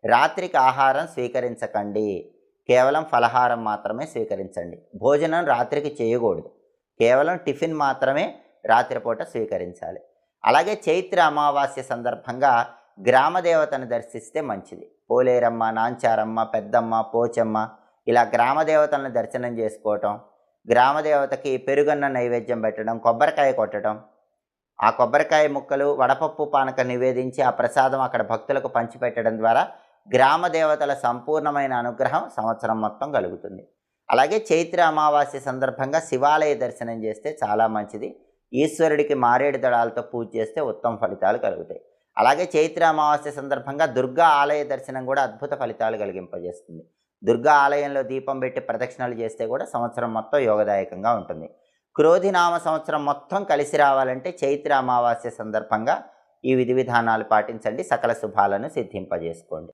రాత్రికి ఆహారం స్వీకరించకండి, కేవలం ఫలహారం మాత్రమే స్వీకరించండి. భోజనం రాత్రికి చేయకూడదు, కేవలం టిఫిన్ మాత్రమే రాత్రిపూట స్వీకరించాలి. అలాగే చైత్ర అమావాస్య సందర్భంగా గ్రామదేవతను దర్శిస్తే మంచిది. పోలేరమ్మ, నాంచారమ్మ, పెద్దమ్మ, పోచమ్మ ఇలా గ్రామదేవతలను దర్శనం చేసుకోవటం, గ్రామదేవతకి పెరుగన్న నైవేద్యం పెట్టడం, కొబ్బరికాయ కొట్టడం, ఆ కొబ్బరికాయ ముక్కలు వడపప్పు పానక నివేదించి ఆ ప్రసాదం అక్కడ భక్తులకు పంచిపెట్టడం ద్వారా గ్రామ దేవతల సంపూర్ణమైన అనుగ్రహం సంవత్సరం మొత్తం కలుగుతుంది. అలాగే చైత్ర అమావాస్య సందర్భంగా శివాలయ దర్శనం చేస్తే చాలా మంచిది. ఈశ్వరుడికి మారేడు దళాలతో పూజ చేస్తే ఉత్తమ ఫలితాలు కలుగుతాయి. అలాగే చైత్ర అమావాస్య సందర్భంగా దుర్గా ఆలయ దర్శనం కూడా అద్భుత ఫలితాలు కలిగింపజేస్తుంది. దుర్గా ఆలయంలో దీపం పెట్టి ప్రదక్షిణలు చేస్తే కూడా సంవత్సరం మొత్తం యోగదాయకంగా ఉంటుంది. క్రోధినామ సంవత్సరం మొత్తం కలిసి రావాలంటే చైత్ర అమావాస్య సందర్భంగా ఈ విధి విధానాలు పాటించండి, సకల శుభాలను సిద్ధింపజేసుకోండి.